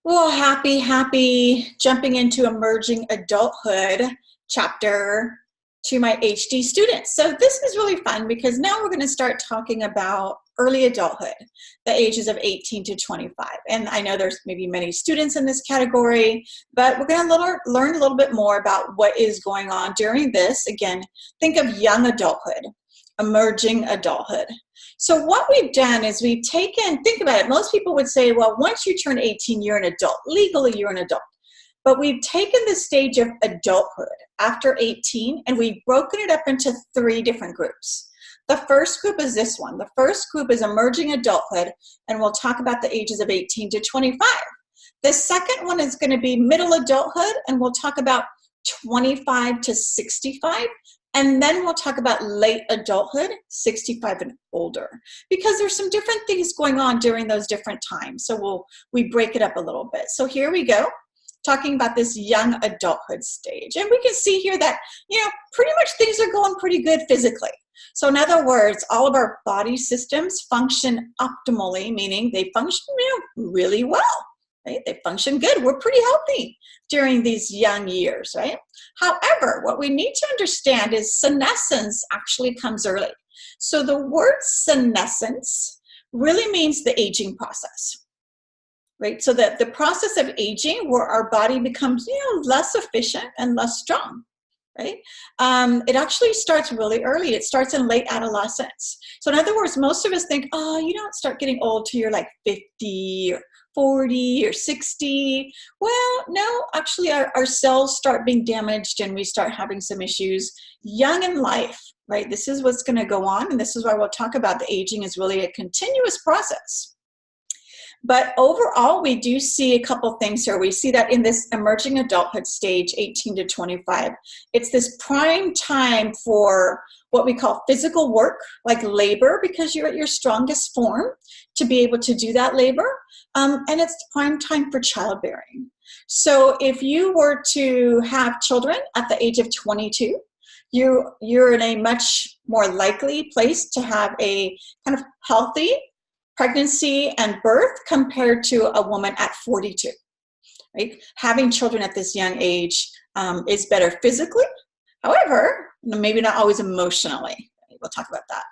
Well, happy jumping into emerging adulthood chapter to my HD students. So this is really fun because now we're going to start talking about early adulthood, the ages of 18 to 25. And I know there's maybe many students in this category, but we're going to learn a little bit more about what is going on during this. Again, think of young adulthood, emerging adulthood. So what we've done is we've taken, think about it, most people would say, well, once you turn 18, you're an adult. Legally, you're an adult. But we've taken the stage of adulthood after 18, and we've broken it up into 3 different groups. The first group is this one. The first group is emerging adulthood, and we'll talk about the ages of 18 to 25. The second one is going to be middle adulthood, and we'll talk about 25 to 65. And then we'll talk about late adulthood, 65 and older, because there's some different things going on during those different times. So we break it up a little bit. So here we go, talking about this young adulthood stage. And we can see here that, pretty much things are going pretty good physically. So in other words, all of our body systems function optimally, meaning they function really well. Right? They function good. We're pretty healthy during these young years, right? However, what we need to understand is senescence actually comes early. So the word senescence really means the aging process, right? So that the process of aging where our body becomes, less efficient and less strong, right? It actually starts really early. It starts in late adolescence. So in other words, most of us think, oh, you don't start getting old till you're like 50 or 40 or 60. Well, no, actually our cells start being damaged and we start having some issues young in life, right? This is what's going to go on, and this is why we'll talk about the aging is really a continuous process. But overall, we do see a couple things here. We see that in this emerging adulthood stage, 18 to 25, it's this prime time for what we call physical work, like labor, because you're at your strongest form to be able to do that labor. And it's prime time for childbearing. So if you were to have children at the age of 22, you're in a much more likely place to have a kind of healthy pregnancy and birth compared to a woman at 42, right? Having children at this young age is better physically. However, maybe not always emotionally. We'll talk about that.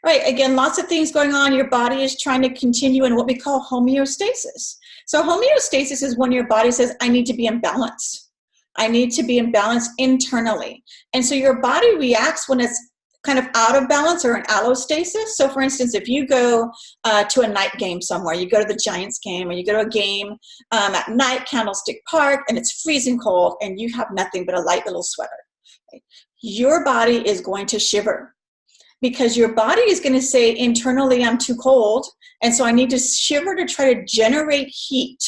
Right, again, lots of things going on. Your body is trying to continue in what we call homeostasis. So homeostasis is when your body says, I need to be in balance. I need to be in balance internally. And so your body reacts when it's kind of out of balance or an allostasis. So for instance, if you go to a night game somewhere, you go to the Giants game or you go to a game at night, Candlestick Park, and it's freezing cold and you have nothing but a light little sweater. Right? Your body is going to shiver because your body is going to say internally, I'm too cold. And so I need to shiver to try to generate heat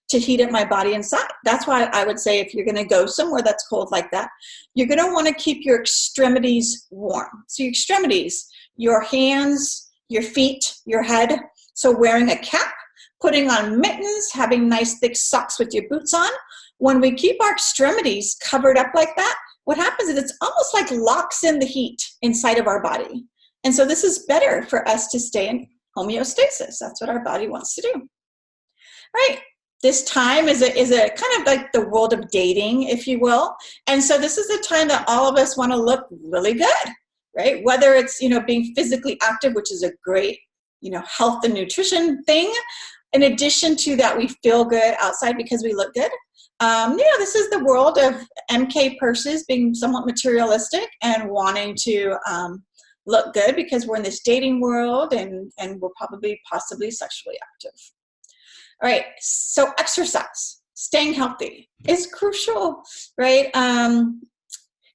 to heat up my body inside. That's why I would say if you're going to go somewhere that's cold like that, you're going to want to keep your extremities warm. So your extremities, your hands, your feet, your head. So wearing a cap, putting on mittens, having nice thick socks with your boots on. When we keep our extremities covered up like that, what happens is it's almost like locks in the heat inside of our body. And so this is better for us to stay in homeostasis. That's what our body wants to do. Right? This time is a kind of like the world of dating, if you will. And so this is the time that all of us want to look really good, right? Whether it's, being physically active, which is a great, health and nutrition thing. In addition to that, we feel good outside because we look good. This is the world of MK purses being somewhat materialistic and wanting to look good because we're in this dating world and we're possibly sexually active. All right, so exercise, staying healthy is crucial, right?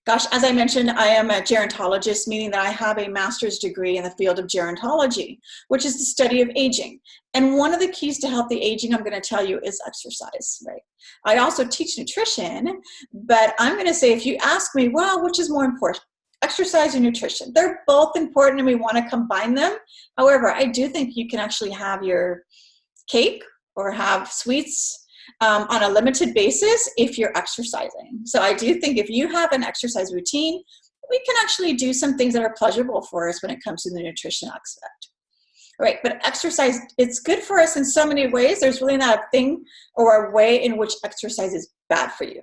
Gosh, as I mentioned, I am a gerontologist, meaning that I have a master's degree in the field of gerontology, which is the study of aging. And one of the keys to healthy aging, I'm going to tell you, is exercise, right? I also teach nutrition, but I'm going to say if you ask me, well, which is more important? Exercise or nutrition? They're both important and we want to combine them. However, I do think you can actually have your cake or have sweets on a limited basis if you're exercising. So I do think if you have an exercise routine, we can actually do some things that are pleasurable for us when it comes to the nutrition aspect. right? But exercise, it's good for us in so many ways. There's really not a thing or a way in which exercise is bad for you.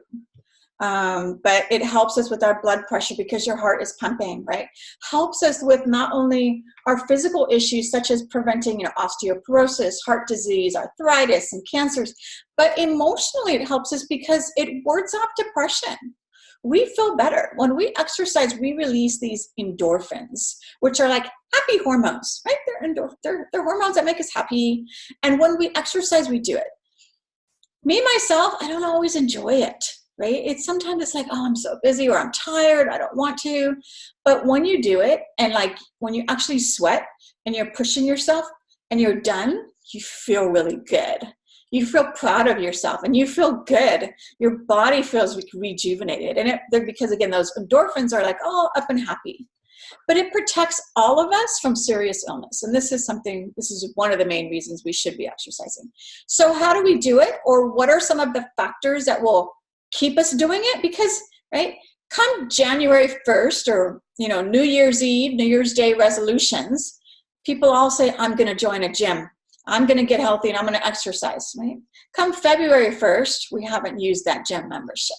But it helps us with our blood pressure because your heart is pumping, right? Helps us with not only our physical issues such as preventing, osteoporosis, heart disease, arthritis, and cancers, but emotionally it helps us because it wards off depression. We feel better. When we exercise, we release these endorphins, which are like happy hormones, right? They're hormones that make us happy. And when we exercise, we do it. Me, myself, I don't always enjoy it, right? Sometimes it's like, oh, I'm so busy, or I'm tired, I don't want to. But when you do it, and like when you actually sweat and you're pushing yourself and you're done, you feel really good. You feel proud of yourself and you feel good. Your body feels rejuvenated. And because again, those endorphins are like all up and happy. But it protects all of us from serious illness. And this is one of the main reasons we should be exercising. So how do we do it? Or what are some of the factors that will keep us doing it? Because, right, come January 1st or, New Year's Eve, New Year's Day resolutions, people all say, I'm going to join a gym. I'm going to get healthy and I'm going to exercise, right? Come February 1st, we haven't used that gym membership,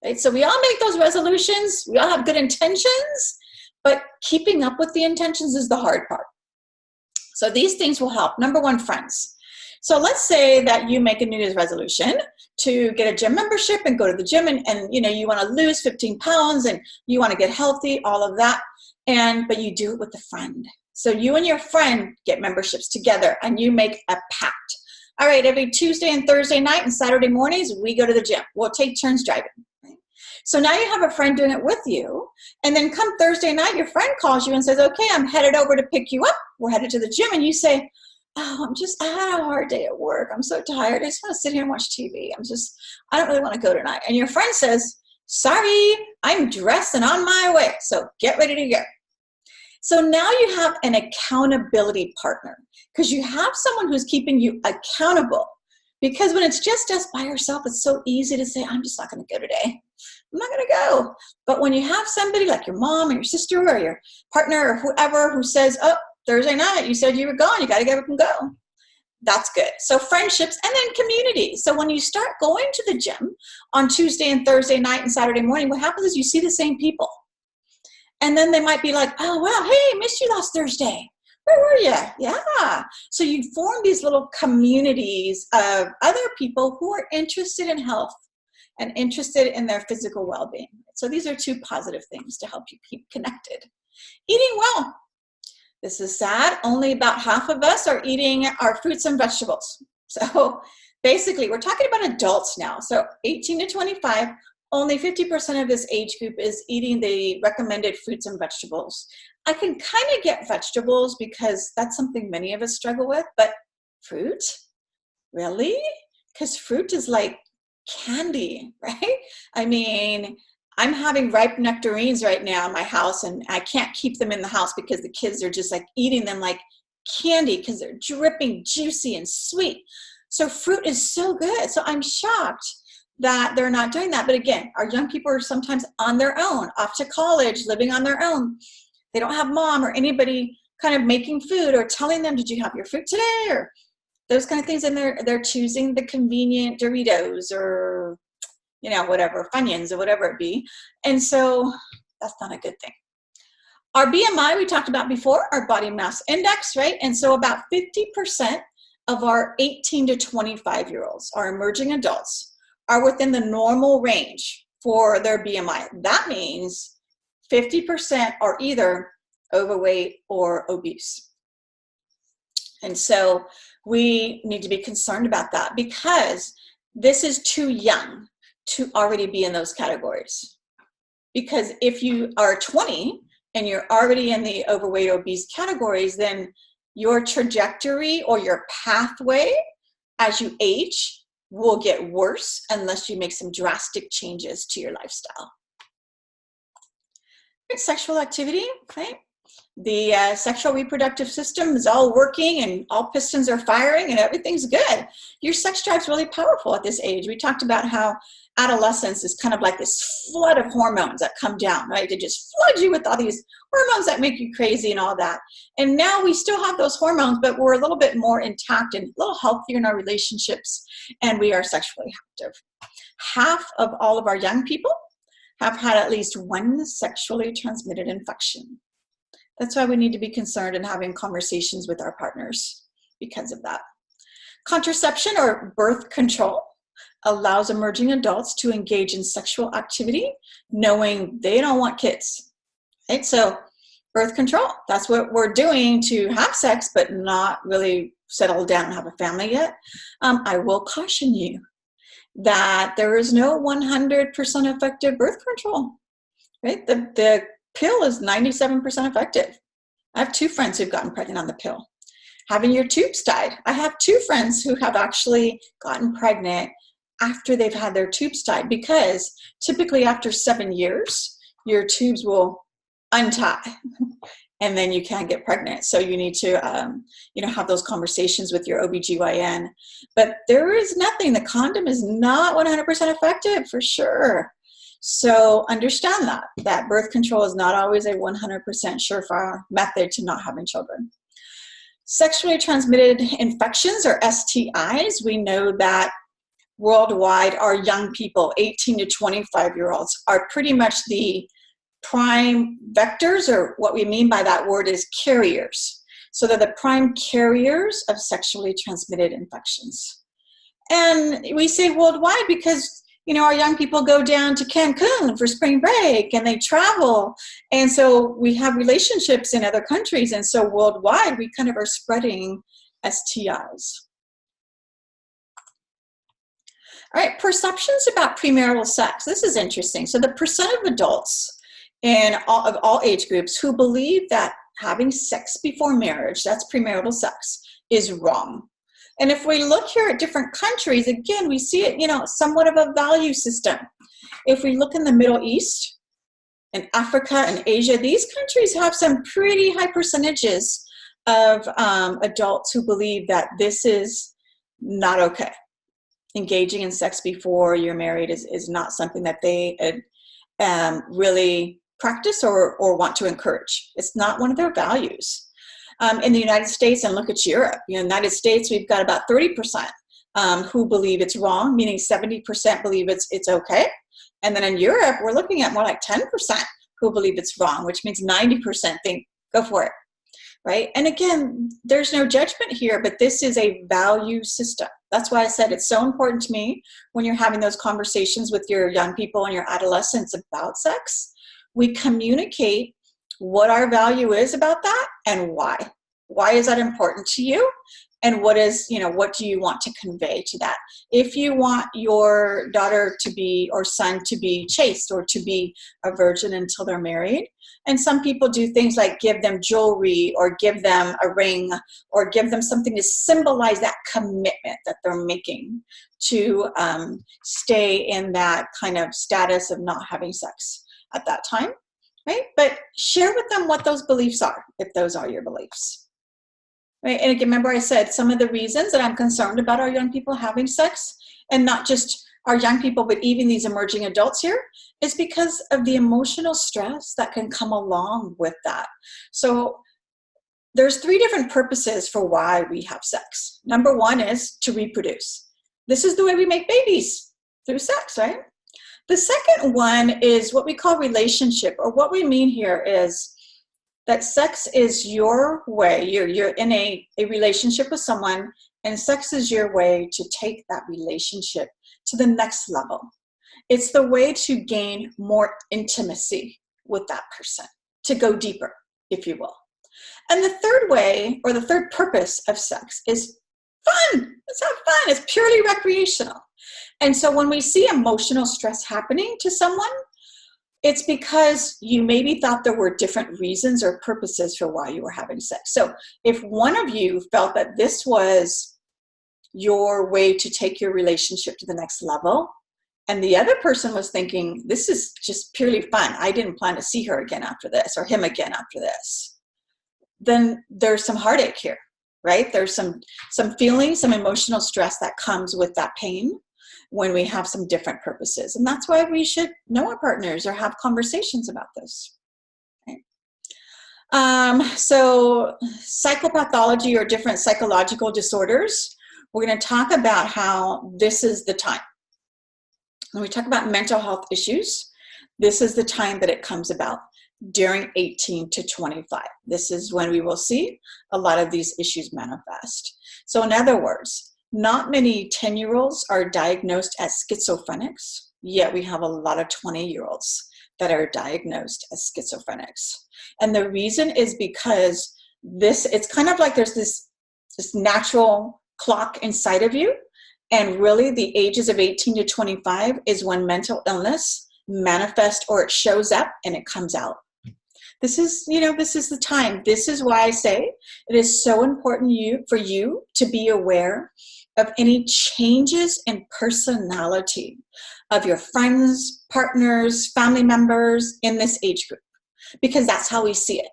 right? So we all make those resolutions. We all have good intentions, but keeping up with the intentions is the hard part. So these things will help. Number one, friends. So let's say that you make a New Year's resolution to get a gym membership and go to the gym and you want to lose 15 pounds and you want to get healthy, all of that. But you do it with a friend. So you and your friend get memberships together and you make a pact. All right, every Tuesday and Thursday night and Saturday mornings, we go to the gym. We'll take turns driving. Right? So now you have a friend doing it with you. And then come Thursday night, your friend calls you and says, okay, I'm headed over to pick you up. We're headed to the gym. And you say, oh, I had a hard day at work. I'm so tired. I just want to sit here and watch TV. I don't really want to go tonight. And your friend says, sorry, I'm dressed and on my way. So get ready to go. So now you have an accountability partner because you have someone who's keeping you accountable. Because when it's just us by yourself, it's so easy to say, I'm just not going to go today. I'm not going to go. But when you have somebody like your mom or your sister or your partner or whoever who says, oh, Thursday night, you said you were gone. You got to get up and go. That's good. So friendships and then community. So when you start going to the gym on Tuesday and Thursday night and Saturday morning, what happens is you see the same people. And then they might be like, oh, well, hey, missed you last Thursday. Where were you? Yeah. So you form these little communities of other people who are interested in health and interested in their physical well-being. So these are two positive things to help you keep connected. Eating well. This is sad. Only about half of us are eating our fruits and vegetables. So basically, we're talking about adults now. So 18 to 25, only 50% of this age group is eating the recommended fruits and vegetables. I can kind of get vegetables because that's something many of us struggle with, but fruit? Really? Because fruit is like candy, right? I mean, I'm having ripe nectarines right now in my house and I can't keep them in the house because the kids are just like eating them like candy because they're dripping juicy and sweet. So fruit is so good. So I'm shocked that they're not doing that. But again, our young people are sometimes on their own, off to college, living on their own. They don't have mom or anybody kind of making food or telling them, did you have your fruit today? Or those kind of things. And they're choosing the convenient Doritos or, whatever, Funyuns or whatever it be. And so that's not a good thing. Our BMI, we talked about before, our body mass index, right? And so about 50% of our 18 to 25-year-olds, our emerging adults, are within the normal range for their BMI. That means 50% are either overweight or obese. And so we need to be concerned about that because this is too young to already be in those categories. Because if you are 20 and you're already in the overweight, obese categories, then your trajectory or your pathway as you age will get worse unless you make some drastic changes to your lifestyle. Sexual activity, okay? The sexual reproductive system is all working and all pistons are firing and everything's good. Your sex drive's really powerful at this age. We talked about how adolescence is kind of like this flood of hormones that come down, right? They just flood you with all these hormones that make you crazy and all that. And now we still have those hormones, but we're a little bit more intact and a little healthier in our relationships, and we are sexually active. Half of all of our young people have had at least one sexually transmitted infection. That's why we need to be concerned and having conversations with our partners because of that. Contraception or birth control allows emerging adults to engage in sexual activity knowing they don't want kids, right? So birth control, that's what we're doing to have sex but not really settle down and have a family yet. I will caution you that there is no 100% effective birth control, right? The pill is 97% effective. I have 2 friends who've gotten pregnant on the pill. Having your tubes tied. I have 2 friends who have actually gotten pregnant after they've had their tubes tied, because typically after 7 years, your tubes will untie and then you can't get pregnant. So you need to, have those conversations with your OBGYN. But there is nothing, the condom is not 100% effective for sure. So understand that birth control is not always a 100% surefire method to not having children. Sexually transmitted infections or STIs, we know that worldwide our young people, 18 to 25-year-olds, are pretty much the prime vectors, or what we mean by that word is carriers. So they're the prime carriers of sexually transmitted infections. And we say worldwide because our young people go down to Cancun for spring break and they travel. And so we have relationships in other countries. And so worldwide, we kind of are spreading STIs. All right, perceptions about premarital sex. This is interesting. So the percent of adults of all age groups who believe that having sex before marriage, that's premarital sex, is wrong. And if we look here at different countries, again, we see it, somewhat of a value system. If we look in the Middle East and Africa and Asia, these countries have some pretty high percentages of adults who believe that this is not okay. Engaging in sex before you're married is not something that they really practice or want to encourage. It's not one of their values. In the United States, and look at Europe, in the United States, we've got about 30% who believe it's wrong, meaning 70% believe it's okay. And then in Europe, we're looking at more like 10% who believe it's wrong, which means 90% think, go for it, right? And again, there's no judgment here, but this is a value system. That's why I said it's so important to me when you're having those conversations with your young people and your adolescents about sex. We communicate what our value is about that and why. Why is that important to you? And what do you want to convey to that? If you want your daughter to be, or son to be chaste or to be a virgin until they're married, and some people do things like give them jewelry or give them a ring or give them something to symbolize that commitment that they're making to stay in that kind of status of not having sex at that time, right? But share with them what those beliefs are, if those are your beliefs. Right? And again, remember I said some of the reasons that I'm concerned about our young people having sex, and not just our young people, but even these emerging adults here, is because of the emotional stress that can come along with that. So there's 3 different purposes for why we have sex. Number 1 is to reproduce. This is the way we make babies, through sex, right? The second one is what we call relationship, or what we mean here is that sex is your way. You're in a relationship with someone, and sex is your way to take that relationship to the next level. It's the way to gain more intimacy with that person, to go deeper, if you will. And the third way, or the third purpose of sex, is fun. Let's have fun. It's purely recreational. And so when we see emotional stress happening to someone, it's because you maybe thought there were different reasons or purposes for why you were having sex. So if one of you felt that this was your way to take your relationship to the next level, and the other person was thinking, this is just purely fun, I didn't plan to see her again after this, or him again after this, then there's some heartache here, right? There's some feeling, some emotional stress that comes with that pain. when we have some different purposes. And that's why we should know our partners or have conversations about this. So psychopathology or different psychological disorders, we're going to talk about how this is the time. When we talk about mental health issues, this is the time that it comes about, during 18 to 25. This is when we will see a lot of these issues manifest. So in other words, not many 10-year-olds are diagnosed as schizophrenics, yet we have a lot of 20-year-olds that are diagnosed as schizophrenics. And the reason is because it's kind of like there's this natural clock inside of you, and really the ages of 18 to 25 is when mental illness manifests, or it shows up and it comes out. This is the time. This is why I say it is so important for you to be aware of any changes in personality of your friends, partners, family members in this age group, because that's how we see it.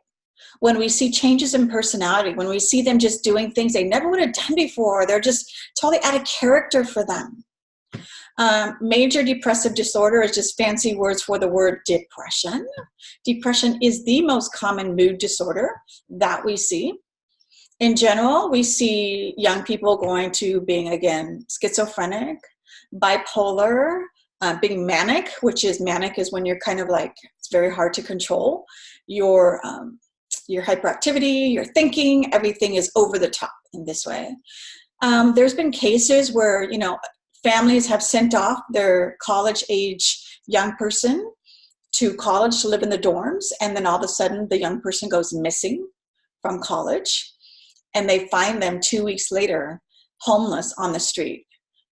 When we see changes in personality, when we see them just doing things they never would have done before, they're just totally out of character for them. Major depressive disorder is just fancy words for the word depression. Depression is the most common mood disorder that we see. In general, we see young people going to being, again, schizophrenic, bipolar, being manic, which is manic is when you're kind of like, it's very hard to control your hyperactivity, your thinking, everything is over the top in this way. There's been cases where, families have sent off their college-age young person to college to live in the dorms, and then all of a sudden the young person goes missing from college, and they find them 2 weeks later homeless on the street.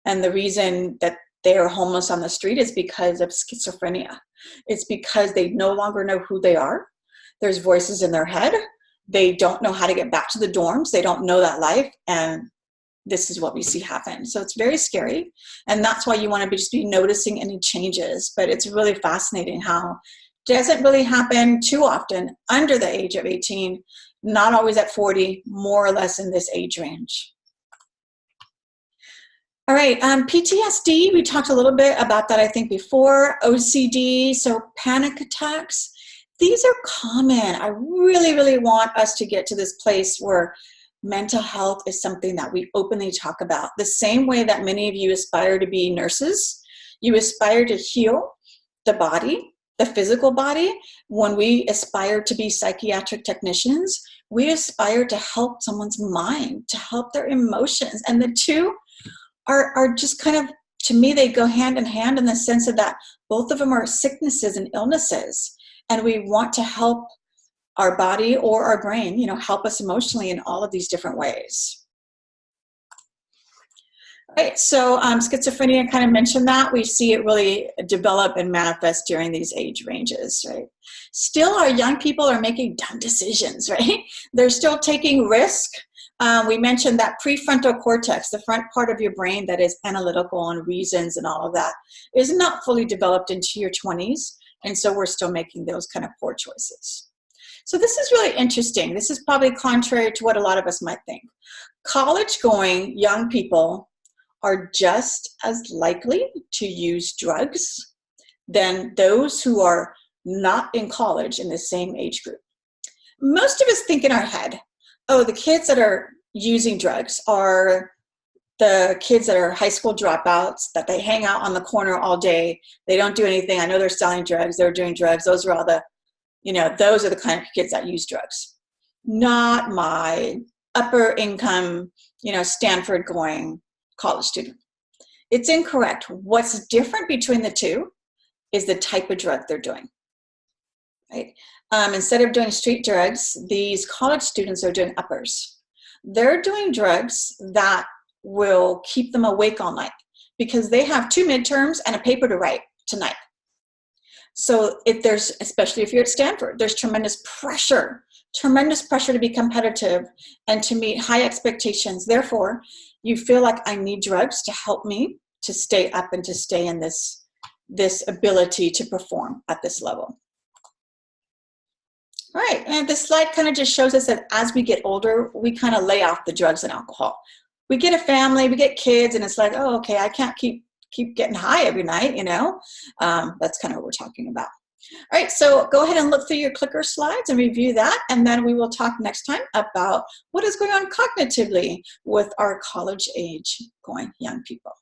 And the reason that they are homeless on the street is because of schizophrenia. It's because they no longer know who they are. There's voices in their head. They don't know how to get back to the dorms. They don't know that life, and this is what we see happen. So it's very scary, and that's why you want to just be noticing any changes. But it's really fascinating how it doesn't really happen too often under the age of 18, not always at 40, more or less in this age range. All right, PTSD, we talked a little bit about that, I think, before. OCD, so panic attacks. These are common. I really, really want us to get to this place where mental health is something that we openly talk about. The same way that many of you aspire to be nurses, you aspire to heal the body, the physical body. When we aspire to be psychiatric technicians, we aspire to help someone's mind, to help their emotions. And the two are just kind of, to me, they go hand in hand in the sense of that both of them are sicknesses and illnesses. And we want to help our body or our brain, help us emotionally in all of these different ways. Right, so schizophrenia, I kind of mentioned that. We see it really develop and manifest during these age ranges, right? Still, our young people are making dumb decisions, right? They're still taking risk. We mentioned that prefrontal cortex, the front part of your brain that is analytical and reasons and all of that, is not fully developed into your 20s. And so we're still making those kind of poor choices. So this is really interesting. This is probably contrary to what a lot of us might think. College-going young people are just as likely to use drugs than those who are not in college in the same age group. Most of us think in our head, oh, the kids that are using drugs are the kids that are high school dropouts, that they hang out on the corner all day. They don't do anything. I know they're selling drugs. They're doing drugs. Those are all the those are the kind of kids that use drugs. Not my upper income, Stanford going college student. It's incorrect. What's different between the two is the type of drug they're doing, right? Instead of doing street drugs, these college students are doing uppers. They're doing drugs that will keep them awake all night because they have 2 midterms and a paper to write tonight. So especially if you're at Stanford, there's tremendous pressure to be competitive and to meet high expectations. Therefore, you feel like I need drugs to help me to stay up and to stay in this ability to perform at this level. All right, and this slide kind of just shows us that as we get older, we kind of lay off the drugs and alcohol. We get a family, we get kids, and it's like, oh, okay, I can't keep keep getting high every night, that's kind of what we're talking about. All right, so go ahead and look through your clicker slides and review that, and then we will talk next time about what is going on cognitively with our college age going young people.